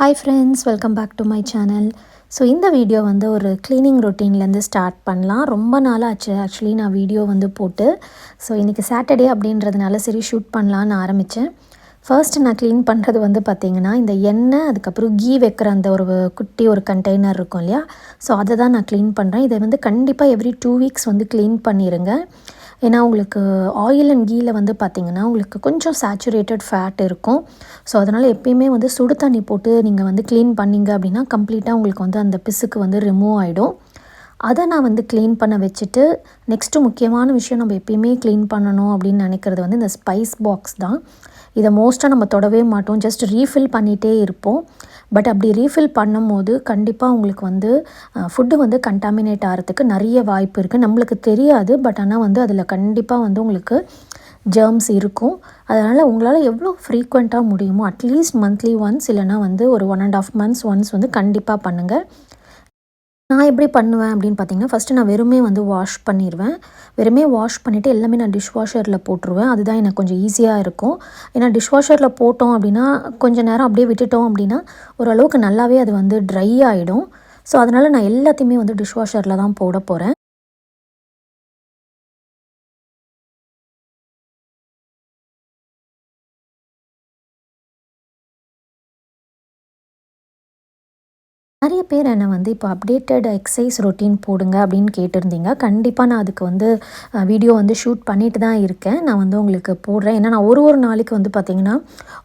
Hi friends, welcome back to my channel. So இந்த video வந்து ஒரு க்ளீனிங் ரொட்டீன்லேருந்து ஸ்டார்ட் பண்ணலாம். ரொம்ப நாளாக ஆச்சு ஆக்சுவலி நான் வீடியோ வந்து போட்டு. ஸோ இன்றைக்கி சாட்டர்டே அப்படின்றதுனால சரி ஷூட் பண்ணலான்னு ஆரம்பித்தேன். ஃபர்ஸ்ட் நான் க்ளீன் பண்ணுறது வந்து பார்த்திங்கன்னா இந்த எண்ணெய் அதுக்கப்புறம் கீ வைக்கிற அந்த ஒரு குட்டி ஒரு கண்டெய்னர் இருக்கும் இல்லையா, ஸோ அதை தான் நான் க்ளீன் பண்ணுறேன். இதை வந்து கண்டிப்பாக எவ்ரி 2 வீக்ஸ் வந்து க்ளீன் பண்ணிடுங்க. ஏன்னா உங்களுக்கு ஆயில் அண்ட் கீயில் வந்து பார்த்திங்கன்னா உங்களுக்கு கொஞ்சம் சேச்சுரேட்டட் ஃபேட் இருக்கும். ஸோ அதனால் எப்பயுமே வந்து சுடு தண்ணி போட்டு நீங்கள் வந்து க்ளீன் பண்ணிங்க அப்படின்னா கம்ப்ளீட்டாக உங்களுக்கு வந்து அந்த பிசுக்கு வந்து ரிமூவ் ஆகிடும். அதை நான் வந்து க்ளீன் பண்ண வச்சுட்டு நெக்ஸ்ட்டு முக்கியமான விஷயம் நம்ம எப்பயுமே க்ளீன் பண்ணணும் அப்படின்னு நினைக்கிறது வந்து இந்த ஸ்பைஸ் பாக்ஸ் தான். இதை மோஸ்ட்டாக நம்ம தொடவே மாட்டோம், ஜஸ்ட் ரீஃபில் பண்ணிகிட்டே இருப்போம். பட் அப்படி ரீஃபில் பண்ணும்போது கண்டிப்பாக உங்களுக்கு வந்து ஃபுட்டு வந்து கண்டாமினேட் ஆகிறதுக்கு நிறைய வாய்ப்பு இருக்குது. நம்மளுக்கு தெரியாது, பட் ஆனால் வந்து அதில் கண்டிப்பாக வந்து உங்களுக்கு ஜெர்ம்ஸ் இருக்கும். அதனால் உங்களால் எவ்வளோ ஃப்ரீக்வெண்ட்டாக முடியுமோ அட்லீஸ்ட் மந்த்லி ஒன்ஸ் இல்லைனா வந்து ஒரு 1.5 months ஒன்ஸ் வந்து கண்டிப்பாக பண்ணுங்கள். நான் எப்படி பண்ணுவேன் அப்படின்னு பார்த்தீங்கன்னா, ஃபஸ்ட்டு நான் வெறுமே வந்து வாஷ் பண்ணிடுவேன். வெறுமே வாஷ் பண்ணிவிட்டு எல்லாமே நான் டிஷ் வாஷரில் போட்டுருவேன். அதுதான் எனக்கு கொஞ்சம் ஈஸியாக இருக்கும். ஏன்னா டிஷ் வாஷரில் போட்டோம் அப்படின்னா கொஞ்சம் நேரம் அப்படியே விட்டுட்டோம் அப்படின்னா ஓரளவுக்கு நல்லாவே அது வந்து ட்ரை ஆகிடும். ஸோ அதனால் நான் எல்லாத்தையுமே வந்து டிஷ் வாஷரில் தான் போட போகிறேன். நிறைய பேர் என்னை வந்து இப்போ அப்டேட்டட் எக்ஸசைஸ் ரொட்டீன் போடுங்க அப்படின்னு கேட்டிருந்தீங்க. கண்டிப்பாக நான் அதுக்கு வந்து வீடியோ வந்து ஷூட் பண்ணிட்டு தான் இருக்கேன். நான் வந்து உங்களுக்கு போடுறேன். ஏன்னா நான் ஒரு நாளைக்கு வந்து பார்த்திங்கன்னா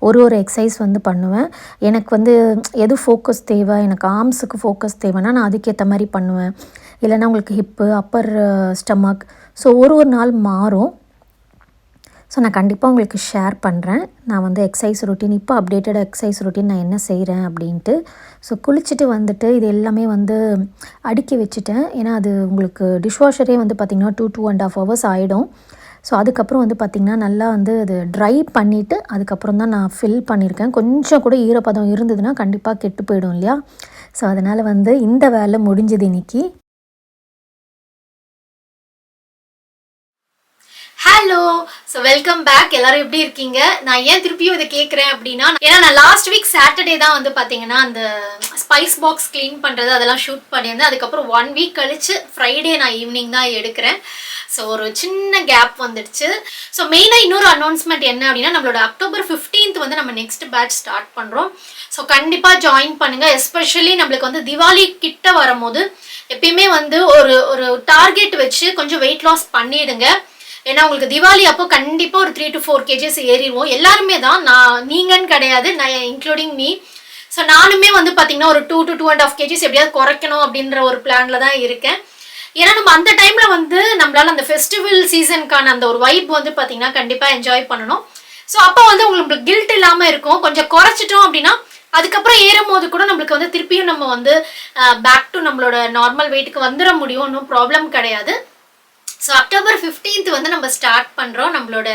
ஒரு எக்ஸசைஸ் வந்து பண்ணுவேன். எனக்கு வந்து எது ஃபோக்கஸ் தேவை, எனக்கு ஆர்ம்ஸுக்கு ஃபோக்கஸ் தேவைன்னா நான் அதுக்கேற்ற மாதிரி பண்ணுவேன். இல்லைன்னா உங்களுக்கு ஹிப்பு, அப்பர் ஸ்டமக், ஸோ ஒரு நாள் மாறும். ஸோ நான் கண்டிப்பாக உங்களுக்கு ஷேர் பண்ணுறேன். நான் வந்து எக்ஸசைஸ் ரொட்டீன் இப்போ அப்டேட்டட் எக்ஸசைஸ் ரொட்டீன் நான் என்ன செய்கிறேன் அப்படின்ட்டு. ஸோ குளிச்சுட்டு வந்துட்டு இது எல்லாமே வந்து அடுக்கி வச்சுட்டேன். ஏன்னா அது உங்களுக்கு டிஷ்வாஷரே வந்து பார்த்திங்கன்னா 2.5 hours ஆகிடும். ஸோ அதுக்கப்புறம் வந்து பார்த்திங்கன்னா நல்லா வந்து அது ட்ரை பண்ணிவிட்டு அதுக்கப்புறம் தான் நான் ஃபில் பண்ணியிருக்கேன். கொஞ்சம் கூட ஈரப்பதம் இருந்ததுன்னா கண்டிப்பாக கெட்டு போயிடும் இல்லையா. ஸோ அதனால் வந்து இந்த வேலை முடிஞ்சது இன்றைக்கி. Hello, so welcome back. எல்லாரும் எப்படி இருக்கீங்க? நான் ஏன் திருப்பியும் இதை கேட்குறேன் அப்படின்னா, ஏன்னா நான் லாஸ்ட் வீக் சாட்டர்டே தான் வந்து பார்த்தீங்கன்னா அந்த ஸ்பைஸ் பாக்ஸ் க்ளீன் பண்ணுறது அதெல்லாம் ஷூட் பண்ணியிருந்தேன். அதுக்கப்புறம் 1 week கழிச்சு ஃப்ரைடே நான் ஈவினிங் தான் எடுக்கிறேன். ஸோ ஒரு சின்ன கேப் வந்துடுச்சு. ஸோ மெயினாக இன்னொரு அனௌன்ஸ்மெண்ட் என்ன அப்படின்னா, நம்மளோட அக்டோபர் 15th வந்து நம்ம நெக்ஸ்ட் பேட்ச் ஸ்டார்ட் பண்ணுறோம். ஸோ கண்டிப்பாக ஜாயின் பண்ணுங்கள். எஸ்பெஷலி நம்மளுக்கு வந்து திவாலி கிட்ட வரும்போது எப்பயுமே வந்து ஒரு டார்கெட் வச்சு கொஞ்சம் வெயிட் லாஸ் பண்ணிடுங்க. ஏன்னா உங்களுக்கு திவாலி அப்போ கண்டிப்பாக ஒரு 3 to 4 kgs ஏறிடுவோம். எல்லாருமே தான், நான் நீங்கன்னு கிடையாது, நான் இன்க்ளூடிங் மீ. ஸோ நானுமே வந்து பார்த்தீங்கன்னா ஒரு 2 to 2.5 kgs எப்படியாவது குறைக்கணும் அப்படின்ற ஒரு பிளானில் தான் இருக்கேன். ஏன்னா நம்ம அந்த டைமில் வந்து நம்மளால அந்த ஃபெஸ்டிவல் சீசனுக்கான அந்த ஒரு வைப் வந்து பார்த்தீங்கன்னா கண்டிப்பாக என்ஜாய் பண்ணணும். ஸோ அப்போ வந்து உங்களுக்கு கில்ட் இல்லாமல் இருக்கும். கொஞ்சம் குறைச்சிட்டோம் அப்படின்னா அதுக்கப்புறம் ஏறும் போது கூட நம்மளுக்கு வந்து திருப்பியும் நம்ம வந்து பேக் டு நம்மளோட நார்மல் வெயிட்டுக்கு வந்துட முடியும். ஒன்றும் ப்ராப்ளம் கிடையாது. ஸோ அக்டோபர் 15th வந்து நம்ம ஸ்டார்ட் பண்ணுறோம் நம்மளோட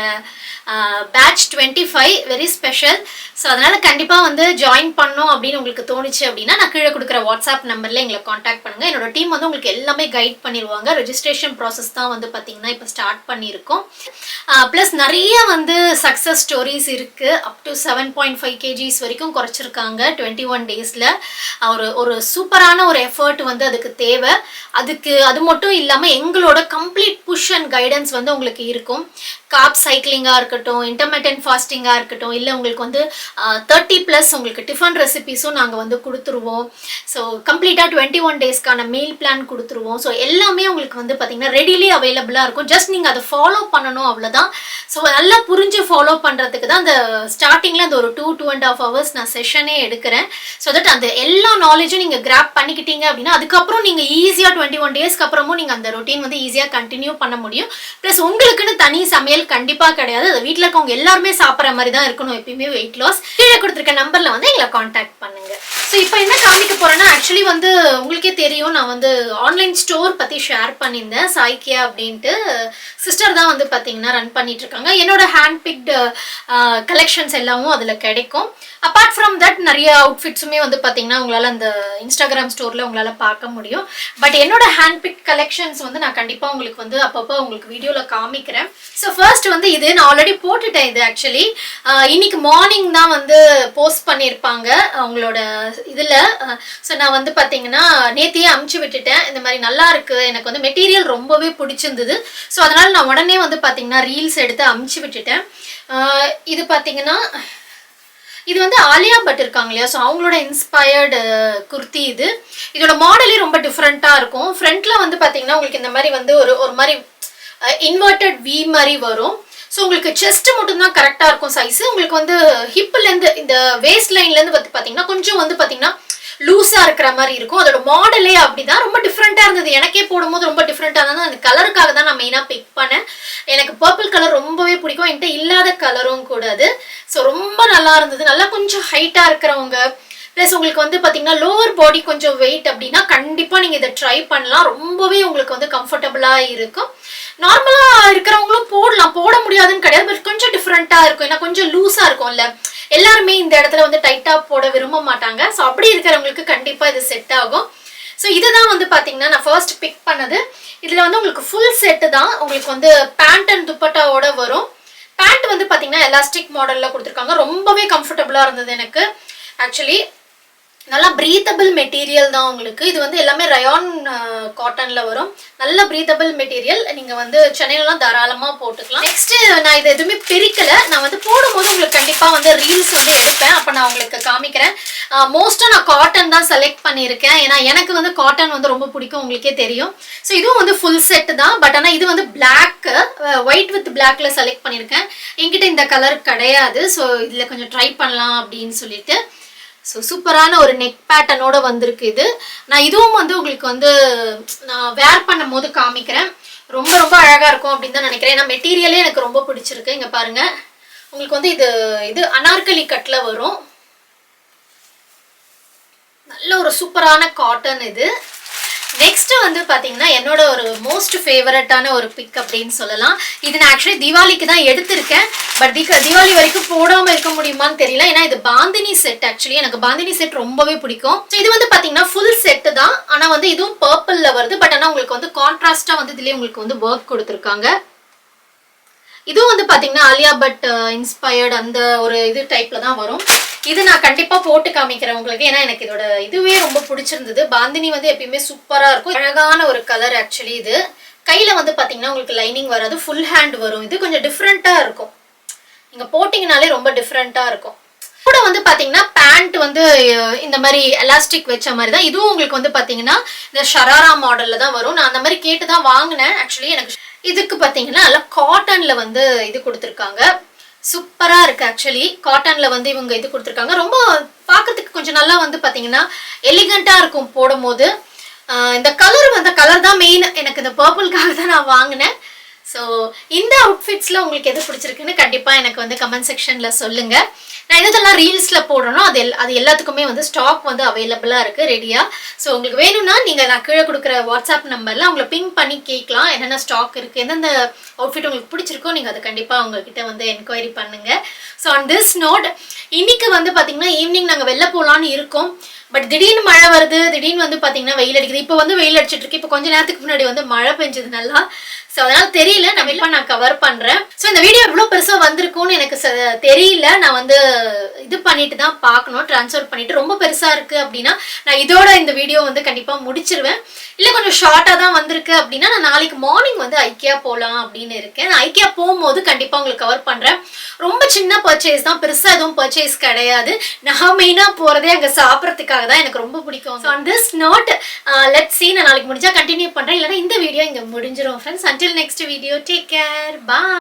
பேட்ச் 25 வெரி ஸ்பெஷல். ஸோ அதனால் கண்டிப்பாக வந்து ஜாயின் பண்ணோம் அப்படின்னு உங்களுக்கு தோணுச்சு அப்படின்னா நான் கீழே கொடுக்குற வாட்ஸ்அப் நம்பரில் எங்களை காண்டாக்ட் பண்ணுங்கள். என்னோட டீம் வந்து உங்களுக்கு எல்லாமே கைட் பண்ணிடுவாங்க. ரெஜிஸ்ட்ரேஷன் ப்ராசஸ் தான் வந்து பார்த்திங்கன்னா இப்போ ஸ்டார்ட் பண்ணியிருக்கோம். ப்ளஸ் நிறைய வந்து சக்ஸஸ் ஸ்டோரிஸ் இருக்குது. அப் டு 7.5 kgs வரைக்கும் குறைச்சிருக்காங்க 21 daysல. ஒரு சூப்பரான ஒரு எஃபர்ட் வந்து அதுக்கு தேவை. அது மட்டும் இல்லாமல் எங்களோட கம்ப்ளீட் புஷ் அண்ட் கைடன்ஸ் வந்து உங்களுக்கு இருக்கும். கார்ப் சைக்கிளிங்காக இருக்கட்டும், இன்டர்மிட்டன்ட் ஃபாஸ்டிங்காக இருக்கட்டும், இல்லை உங்களுக்கு வந்து 30+ உங்களுக்கு டிஃபன் ரெசிபீஸும் நாங்கள் வந்து கொடுத்துருவோம். ஸோ கம்ப்ளீட்டாக 21 daysக்கான மீல் பிளான் கொடுத்துருவோம். ஸோ எல்லாமே உங்களுக்கு வந்து பார்த்திங்கன்னா ரெடிலி அவைலபிளாக இருக்கும். ஜஸ்ட் நீங்கள் அதை ஃபாலோ பண்ணணும், அவ்வளோதான். ஸோ நல்லா புரிஞ்சு ஃபாலோ பண்ணுறதுக்கு தான் அந்த ஸ்டார்டிங்கில் அந்த ஒரு 2.5 hours நான் செஷனே எடுக்கிறேன். ஸோ தட் அந்த எல்லா நாலேஜும் நீங்கள் கிராப் பண்ணிக்கிட்டீங்க அப்படின்னா அதுக்கப்புறம் நீங்கள் ஈஸியாக 21 daysக்கு அப்புறமும் நீங்கள் அந்த ரொட்டீன் வந்து ஈஸியாக கண்டினியூ பண்ண முடியும். ப்ளஸ் உங்களுக்குன்னு தனி சமையல் கண்டிப்பாக கிடையாது. அது வீட்டில் இருக்கவங்க எல்லாருமே சாப்பிட்ற மாதிரி தான் இருக்கணும் எப்பயுமே வெயிட் லாஸ். கீழே கொடுத்துருக்க நம்பரில் வந்து எங்களை காண்டாக்ட் பண்ணுங்க. ஸோ இப்போ என்ன காமிக்க போகிறேன்னா, ஆக்சுவலி வந்து உங்களுக்கே தெரியும் நான் வந்து ஆன்லைன் ஸ்டோர் பற்றி ஷேர் பண்ணியிருந்தேன். சாய்க்கியா அப்படின்ட்டு சிஸ்டர் தான் வந்து பார்த்தீங்கன்னா ரன் பண்ணிட்டு இருக்காங்க. என்னோட ஹேண்ட் பிக்டு கலெக்ஷன்ஸ் எல்லாமும் அதில் கிடைக்கும். அப்பார்ட் ஃப்ரம் தட் நிறைய அவுட்ஃபிட்ஸுமே வந்து பார்த்தீங்கன்னா உங்களால் அந்த இன்ஸ்டாகிராம் ஸ்டோரில் உங்களால் பார்க்க முடியும். பட் என்னோட ஹேண்ட் பிக் கலெக்ஷன்ஸ் வந்து நான் கண்டிப்பாக உங்களுக்கு வந்து அப்பப்போ உங்களுக்கு வீடியோவில் காமிக்கிறேன். ஸோ ஃபர்ஸ்ட் வந்து இது நான் ஆல்ரெடி போட்டுட்டேன். இது ஆக்சுவலி இன்னைக்கு மார்னிங் தான் வந்து போஸ்ட் பண்ணியிருப்பாங்க அவங்களோட இதில். ஸோ நான் வந்து பார்த்தீங்கன்னா நேத்தியே அமுச்சு விட்டுட்டேன். இந்த மாதிரி நல்லா இருக்கு, எனக்கு வந்து மெட்டீரியல் ரொம்பவே பிடிச்சிருந்தது. ஸோ அதனால நான் உடனே வந்து பார்த்தீங்கன்னா ரீல்ஸ் எடுத்து அமுச்சு விட்டுட்டேன். இது பார்த்தீங்கன்னா இது வந்து ஆலியா பட் இருக்காங்க இல்லையா, ஸோ அவங்களோட இன்ஸ்பயர்டு குர்த்தி இது. இதோட மாடலே ரொம்ப டிஃப்ரெண்ட்டாக இருக்கும். ஃப்ரண்ட்ல வந்து பார்த்தீங்கன்னா உங்களுக்கு இந்த மாதிரி வந்து ஒரு மாதிரி இன்வெர்டட் வி மாதிரி வரும். ஸோ உங்களுக்கு செஸ்ட் மட்டும்தான் கரெக்டாக இருக்கும் சைஸு. உங்களுக்கு வந்து ஹிப்லேருந்து இந்த வேஸ்ட் லைன்லேருந்து வந்து பார்த்தீங்கன்னா கொஞ்சம் வந்து பார்த்தீங்கன்னா லூஸாக இருக்கிற மாதிரி இருக்கும். அதோட மாடலே அப்படிதான், ரொம்ப டிஃப்ரெண்ட்டாக இருந்தது. எனக்கே போடும்போது ரொம்ப டிஃப்ரெண்ட்டாக இருந்தது. அந்த கலருக்காக தான் நான் மெயினாக பிக் பண்ணேன். எனக்கு பர்பிள் கலர் ரொம்பவே பிடிக்கும், என்கிட்ட இல்லாத கலரும் கூட அது. ஸோ ரொம்ப நல்லா இருந்தது. நல்லா கொஞ்சம் ஹைட்டாக இருக்கிறவங்க ப்ளஸ் உங்களுக்கு வந்து பார்த்தீங்கன்னா லோவர் பாடி கொஞ்சம் வெயிட் அப்படின்னா கண்டிப்பாக நீங்கள் இதை ட்ரை பண்ணலாம். ரொம்பவே உங்களுக்கு வந்து கம்ஃபர்டபுளாக இருக்கும். நார்மலாக இருக்கிறவங்களும் போடலாம், போட முடியாதுன்னு கிடையாது. பட் கொஞ்சம் டிஃப்ரெண்ட்டாக இருக்கும், ஏன்னா கொஞ்சம் லூஸாக இருக்கும்ல. எல்லாருமே இந்த இடத்துல வந்து டைட்டாக போட விரும்ப மாட்டாங்க. ஸோ அப்படி இருக்கிறவங்களுக்கு கண்டிப்பாக இது செட் ஆகும். ஸோ இதுதான் வந்து பார்த்தீங்கன்னா நான் ஃபர்ஸ்ட் பிக் பண்ணது. இதில் வந்து உங்களுக்கு ஃபுல் செட்டு தான். உங்களுக்கு வந்து பேண்ட் அண்ட் துப்பட்டாவோட வரும். பேண்ட் வந்து பார்த்தீங்கன்னா எலாஸ்டிக் மாடலில் கொடுத்துருக்காங்க. ரொம்பவே கம்ஃபர்டபுளாக இருந்தது எனக்கு. ஆக்சுவலி நல்லா ப்ரீத்தபிள் மெட்டீரியல் தான் உங்களுக்கு. இது வந்து எல்லாமே ரயான் காட்டன்ல வரும். நல்ல ப்ரீத்தபிள் மெட்டீரியல். நீங்க வந்து சென்னையிலலாம் தாராளமா போட்டுக்கலாம். நெக்ஸ்ட் நான் இது எதுவுமே பிரிக்கல. நான் வந்து போடும்போது உங்களுக்கு கண்டிப்பா வந்து ரீல்ஸ் வந்து எடுப்பேன், அப்ப நான் உங்களுக்கு காமிக்கிறேன். மோஸ்டா நான் காட்டன் தான் செலக்ட் பண்ணியிருக்கேன், ஏன்னா எனக்கு வந்து காட்டன் வந்து ரொம்ப பிடிக்கும், உங்களுக்கே தெரியும். ஸோ இதுவும் வந்து ஃபுல் செட் தான். பட் ஆனால் இது வந்து பிளாக், ஒயிட் வித் பிளாக்ல செலக்ட் பண்ணியிருக்கேன். என்கிட்ட இந்த கலர் கிடையாது. ஸோ இதில் கொஞ்சம் ட்ரை பண்ணலாம் அப்படின்னு சொல்லிட்டு. ஸோ சூப்பரான ஒரு நெக் பேட்டர்னோட வந்திருக்கு இது. நான் இதுவும் வந்து உங்களுக்கு வந்து நான் வேர் பண்ணும் போது காமிக்கிறேன். ரொம்ப ரொம்ப அழகாக இருக்கும் அப்படின்னு தான் நினைக்கிறேன். ஏன்னா மெட்டீரியலே எனக்கு ரொம்ப பிடிச்சிருக்கு. இங்கே பாருங்க, உங்களுக்கு வந்து இது அனார்கலி கட்டில் வரும். நல்ல ஒரு சூப்பரான காட்டன் இது. நெக்ஸ்ட் வந்து பார்த்தீங்கன்னா என்னோட ஒரு மோஸ்ட் ஃபேவரட்டான ஒரு பிக் அப்படின்னு சொல்லலாம். இது நான் ஆக்சுவலி தீபாவளிக்கு தான் எடுத்திருக்கேன். பட் தீபாவளி வரைக்கும் போடாமல் இருக்க முடியுமான்னு தெரியல, ஏன்னா இது பாந்தினி செட். ஆக்சுவலி எனக்கு பாந்தினி செட் ரொம்பவே பிடிக்கும். ஸோ இது வந்து பார்த்தீங்கன்னா ஃபுல் செட்டு தான். ஆனால் வந்து இதுவும் பர்பிளில் வருது. பட் ஆனால் உங்களுக்கு வந்து கான்ட்ராஸ்டாக வந்து இதுலேயே உங்களுக்கு வந்து ஒர்க் கொடுத்துருக்காங்க. இதுவும் வந்து பார்த்தீங்கன்னா ஆலியா பட் இன்ஸ்பயர்டு அந்த ஒரு இது டைப்ல தான் வரும். இது நான் கண்டிப்பா போட்டு காமிக்கிறேன் உங்களுக்கு, ஏன்னா எனக்கு இதோட இதுவே ரொம்ப பிடிச்சிருந்தது. பாந்தினி வந்து எப்பயுமே சூப்பரா இருக்கும். அழகான ஒரு கலர். ஆக்சுவலி இது கையில வந்து பாத்தீங்கன்னா உங்களுக்கு லைனிங் வராது, ஃபுல் ஹேண்ட் வரும். இது கொஞ்சம் டிஃப்ரெண்டா இருக்கும், நீங்க போட்டீங்கனாலே ரொம்ப டிஃப்ரெண்டா இருக்கும். கூட வந்து பாத்தீங்கன்னா பேண்ட் வந்து இந்த மாதிரி எலாஸ்டிக் வச்ச மாதிரி தான். இதுவும் உங்களுக்கு வந்து பாத்தீங்கன்னா இந்த ஷராரா மாடல்ல தான் வரும். நான் அந்த மாதிரி கேட்டு தான் வாங்கினேன். ஆக்சுவலி எனக்கு இதுக்கு பாத்தீங்கன்னா நல்லா காட்டன்ல வந்து இது கொடுத்துருக்காங்க. சூப்பரா இருக்கு. ஆக்சுவலி காட்டன்ல வந்து இவங்க இது கொடுத்துருக்காங்க. ரொம்ப பார்க்கறதுக்கு கொஞ்சம் நல்லா வந்து பாத்தீங்கன்னா எலிகண்டா இருக்கும் போடும் போது. இந்த கலர் தான் மெயின். எனக்கு இந்த பர்பிள்காக தான் நான் வாங்கினேன். ஸோ இந்த அவுட்ஃபிட்ஸில் உங்களுக்கு எது பிடிச்சிருக்குன்னு கண்டிப்பாக எனக்கு வந்து கமெண்ட் செக்ஷனில் சொல்லுங்கள். நான் எதெல்லாம் ரீல்ஸில் போடுறேனோ அது எல்லாத்துக்குமே வந்து ஸ்டாக் வந்து அவைலபிளாக இருக்குது ரெடியாக. ஸோ உங்களுக்கு வேணும்னா நீங்கள் நான் கீழே கொடுக்குற வாட்ஸ்அப் நம்பரில் அவங்கள பிங் பண்ணி கேட்கலாம் என்னென்ன ஸ்டாக் இருக்குது, எந்தெந்த அவுட்ஃபிட் உங்களுக்கு பிடிச்சிருக்கோ நீங்கள் அதை கண்டிப்பாக அவங்கக்கிட்ட வந்து என்கொயரி பண்ணுங்கள். ஸோ ஆன் திஸ் நோட் இன்னைக்கு வந்து பார்த்தீங்கன்னா ஈவினிங் நாங்கள் வெளில போகலான்னு இருக்கோம். பட் திடீர்னு மழை வருது, திடீர்னு வந்து பார்த்தீங்கன்னா வெயில் அடிக்குது. இப்போ வந்து வெயில் அடிச்சிட்டு இருக்கு. இப்போ கொஞ்ச நேரத்துக்கு முன்னாடி வந்து மழை பெஞ்சது நல்லா. ஸோ அதனால தெரியல, நான் கவர் பண்றேன். ஸோ இந்த வீடியோ எவ்வளோ பெருசாக வந்திருக்கும்னு எனக்கு தெரியல. நான் வந்து இது பண்ணிட்டு தான் பார்க்கணும், ட்ரான்ஸ்ஃபர் பண்ணிட்டு. ரொம்ப பெருசா இருக்கு அப்படின்னா நான் இதோட இந்த வீடியோ வந்து கண்டிப்பாக முடிச்சிருவேன். இல்லை கொஞ்சம் ஷார்ட்டாக தான் வந்திருக்கு அப்படின்னா நான் நாளைக்கு மார்னிங் வந்து ஐக்கியா போகலாம் அப்படின்னு இருக்கேன். நான் ஐக்கியா போகும்போது கண்டிப்பாக உங்களுக்கு கவர் பண்றேன். ரொம்ப சின்ன பர்ச்சேஸ் தான், பெருசாக எதுவும் பர்ச்சேஸ் கிடையாது. நான் மெயினாக போகிறதே அங்கே சாப்பிட்றதுக்காக தான், எனக்கு ரொம்ப பிடிக்கும். So on this note let's see, நான் நாளைக்கு முடிஞ்சா கண்டினியூ பண்ணுறேன், இல்லைன்னா இந்த வீடியோ இங்கே முடிஞ்சிடும் friends. Until next video, take care, bye.